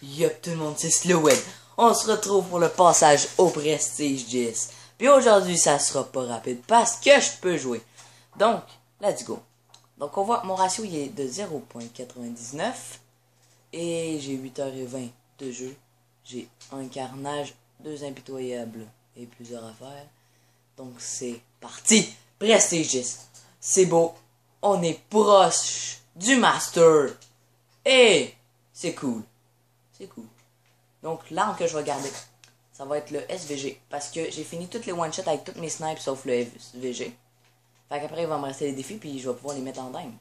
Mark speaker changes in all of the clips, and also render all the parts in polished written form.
Speaker 1: Yup tout le monde, c'est Slowed. On se retrouve pour le passage au Prestige 10. Puis aujourd'hui, ça sera pas rapide parce que je peux jouer. Donc, let's go. Donc on voit, mon ratio il est de 0.99. Et j'ai 8h20 de jeu. J'ai un carnage, 2 impitoyables et plusieurs affaires. Donc c'est parti. Prestige 10. C'est beau. On est proche du master. Et c'est cool. C'est cool. Donc l'arme que je vais garder, ça va être le SVG. Parce que j'ai fini toutes les one-shots avec toutes mes snipes sauf le SVG. Fait qu'après il va me rester les défis puis je vais pouvoir les mettre en dingue.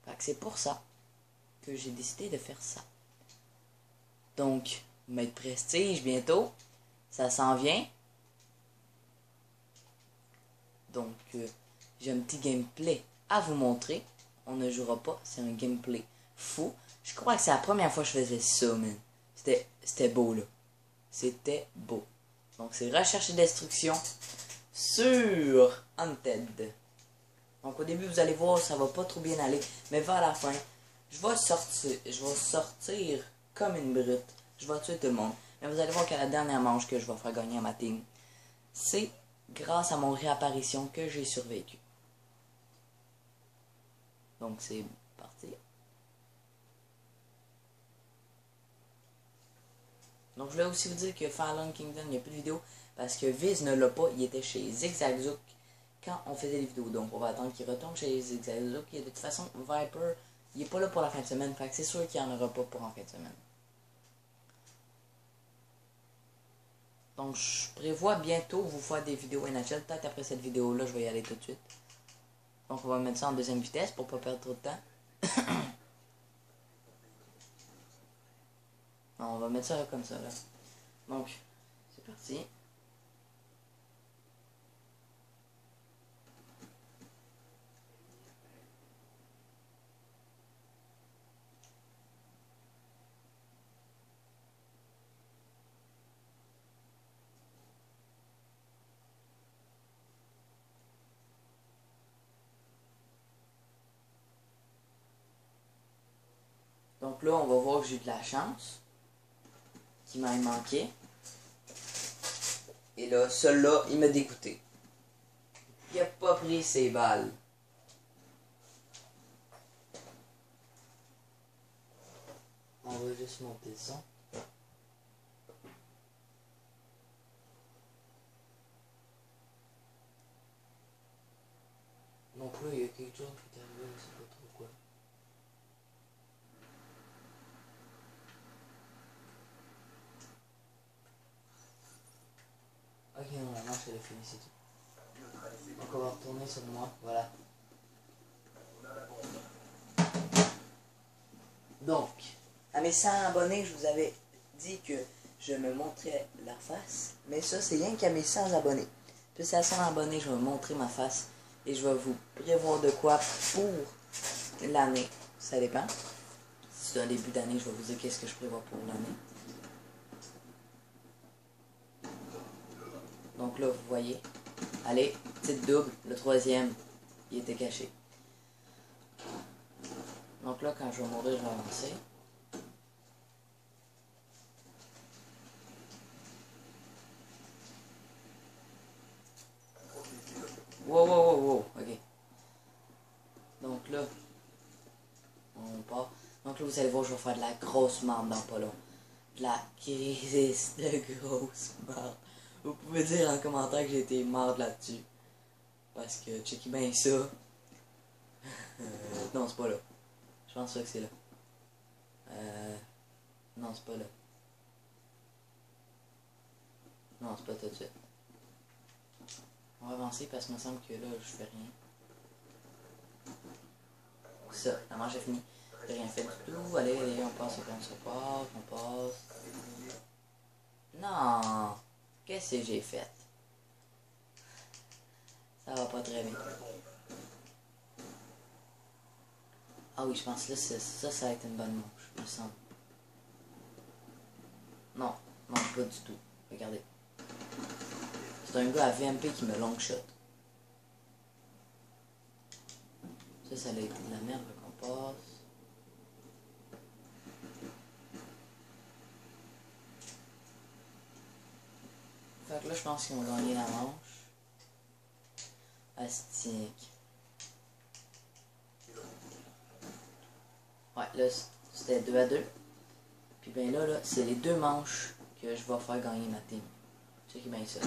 Speaker 1: Fait que c'est pour ça que j'ai décidé de faire ça. Donc, mettre prestige bientôt. Ça s'en vient. Donc, j'ai un petit gameplay à vous montrer. On ne jouera pas, c'est un gameplay fou. Je crois que c'est la première fois que je faisais ça, man. C'était beau, là. C'était beau. Donc, c'est recherche et destruction sur Hunted. Donc, au début, vous allez voir, ça va pas trop bien aller. Mais vers la fin, je vais sortir comme une brute. Je vais tuer tout le monde. Mais vous allez voir qu'à la dernière manche que je vais faire gagner à ma team, c'est grâce à mon réapparition que j'ai survécu. Donc, c'est parti. Donc, je voulais aussi vous dire que Fallen Kingdom, il n'y a plus de vidéo parce que Viz ne l'a pas. Il était chez Zigzagzook quand on faisait les vidéos. Donc, on va attendre qu'il retourne chez Zigzagzook. Et de toute façon, Viper, il n'est pas là pour la fin de semaine. Fait que c'est sûr qu'il n'y en aura pas pour en fin de semaine. Donc, je prévois bientôt vous faire des vidéos NHL. Peut-être après cette vidéo-là, je vais y aller tout de suite. Donc, on va mettre ça en deuxième vitesse pour pas perdre trop de temps. Non, on va mettre ça comme ça, là. Donc, c'est parti. Donc là, on va voir que j'ai de la chance. Qui m'a manqué. Et là, celui-là, il m'a dégoûté. Il a pas pris ses balles. On va juste monter le son. Donc là, il y a quelque chose qui est arrivé, je sais pas trop quoi. Ok, non, la manche elle est finie, c'est tout. Donc on va retourner sur moi, voilà. Donc, à mes 100 abonnés, je vous avais dit que je me montrais leur face. Mais ça, c'est rien qu'à mes 100 abonnés. Puis à 100 abonnés, je vais montrer ma face. Et je vais vous prévoir de quoi pour l'année. Ça dépend. Si c'est un début d'année, je vais vous dire qu'est-ce que je prévois pour l'année. Donc là, vous voyez. Allez, petite double. Le troisième, il était caché. Donc là, quand je vais mourir, je vais avancer. Wow, wow, wow, wow, ok. Donc là, on part. Donc là, vous allez voir, je vais faire de la grosse marde dans pas long. De la crise de grosse marde. Vous pouvez dire en commentaire que j'ai été marde là-dessus. Parce que, checkez bien ça. Non, c'est pas là. Je pense pas que c'est là. Non, c'est pas là. Non, c'est pas tout de suite. On va avancer parce qu'il me semble que là, je fais rien. Ça, la manche est finie. J'ai rien fait du tout. Allez, allez, on passe comme ça passe, on passe. Non! Qu'est-ce que j'ai fait? Ça va pas très bien. Ah oui, je pense que là, ça va être une bonne manche, me semble. Non, non, pas du tout. Regardez. C'est un gars à VMP qui me long shot. Ça a été de la merde qu'on passe. que là, je pense qu'ils ont gagné la manche. Astique. Ouais, là, c'était 2-2. Puis ben là, c'est les 2 manches que je vais faire gagner ma team. Checkez bien ça.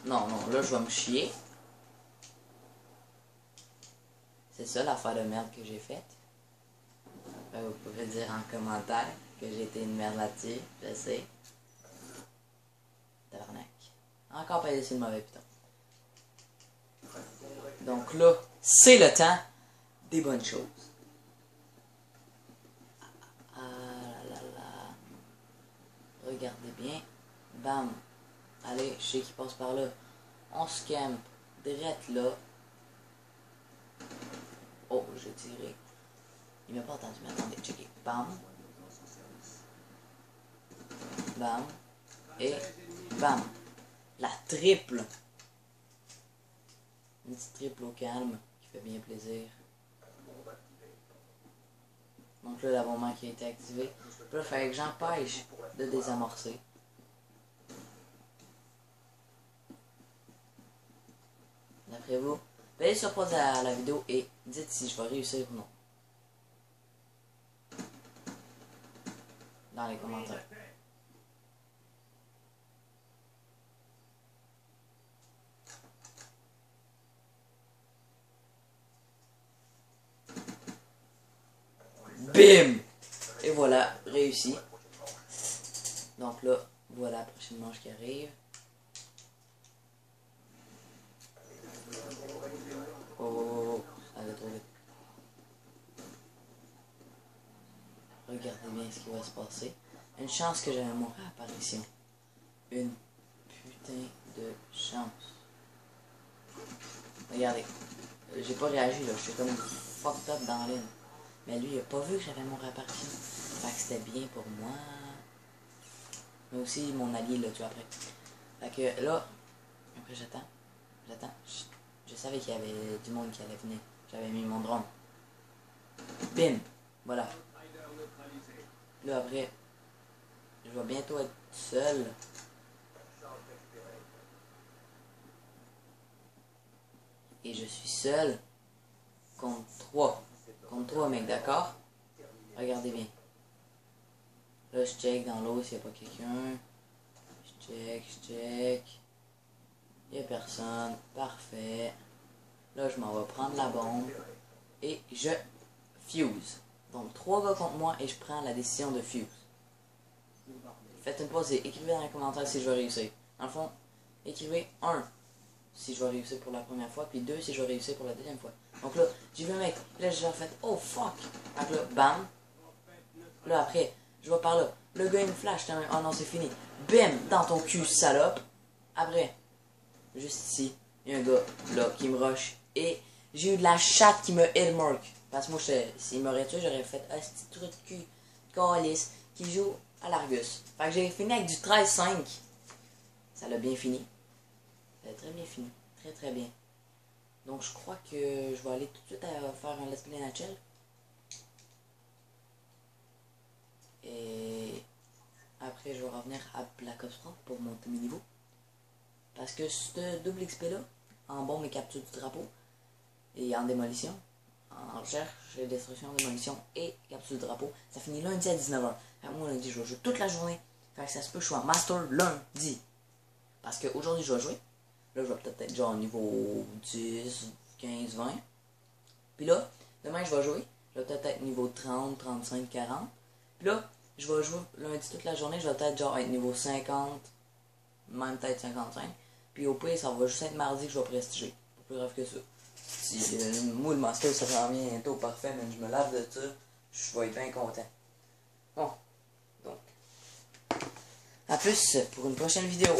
Speaker 1: Non, non, là, je vais me chier. C'est ça l'affaire de merde que j'ai faite. Vous pouvez dire en commentaire que j'ai été une merde là-dessus, je sais. Tabarnak. Encore pas laissé le mauvais piton. Donc là, c'est le temps des bonnes choses. Ah là là là. Regardez bien. Bam. Allez, je sais qu'il passe par là. On se campe. Direct là. Oh, j'ai tiré. Il m'a pas entendu, mais attendez, checker. Bam. Bam. Et bam. La triple. Une petite triple au calme qui fait bien plaisir. Donc là, l'abonnement qui a été activé. Puis là, il fallait que j'empêche de désamorcer. D'après vous, veuillez sur pause à la vidéo et dites si je vais réussir ou non. Dans les commentaires. Bim! Et voilà, réussi. Donc là, voilà la prochaine manche qui arrive. Oh, ça allait trop vite. Regardez bien ce qui va se passer. Une chance que j'avais mon réapparition. Une putain de chance. Regardez. J'ai pas réagi là, je suis comme fucked up dans l'île. Mais lui, il a pas vu que j'avais mon réapparition. Fait que c'était bien pour moi. Mais aussi mon allié là, tu vois, après. Fait que là, après j'attends. Je savais qu'il y avait du monde qui allait venir. J'avais mis mon drone. Bim! Voilà. Là après, je vais bientôt être seul. Et je suis seul contre 3. Contre 3 mecs, d'accord? Regardez bien. Là, je check dans l'eau s'il n'y a pas quelqu'un. Je check. Il n'y a personne. Parfait. Là, je m'en vais prendre la bombe. Et je fuse. Donc, 3 gars contre moi et je prends la décision de fuse. Faites une pause et écrivez dans les commentaires si je vais réussir. Dans le fond, écrivez 1 si je vais réussir pour la première fois, puis 2 si je vais réussir pour la deuxième fois. Donc là, j'ai vu un mec, là j'ai fait oh fuck. Donc là, bam. Là après, je vais par là. Le gars il me flash, oh non c'est fini. Bim, dans ton cul salope. Après, juste ici, il y a un gars là qui me rush. Et j'ai eu de la chatte qui me hit-mark. Parce que moi, s'il m'aurait tué, j'aurais fait un petit truc de cul, calice, qui joue à l'Argus. Fait que j'ai fini avec du 13-5. Ça l'a bien fini. Ça a très bien fini. Très très bien. Donc je crois que je vais aller tout de suite faire un let's play NHL. Et après je vais revenir à Black Ops 3 pour monter mes niveaux. Parce que ce double XP là, en bombe et capture du drapeau, et en démolition, en recherche, destruction, démolition et capture du drapeau, ça finit lundi à 19h. Moi lundi je vais jouer toute la journée. Fait que ça se peut que je sois en master lundi. Parce qu'aujourd'hui je vais jouer. Là, je vais peut-être être genre au niveau 10, 15, 20. Puis là, demain, je vais jouer. Je vais peut-être être niveau 30, 35, 40. Puis là, je vais jouer lundi toute la journée. Je vais peut-être genre être niveau 50, même peut-être 55. Puis au pire, ça va juste être mardi que je vais prestiger. Pas plus grave que ça. Si moi, le master, ça va bientôt parfait, mais je me lave de ça. Je vais être bien content. Bon. Donc. À plus pour une prochaine vidéo.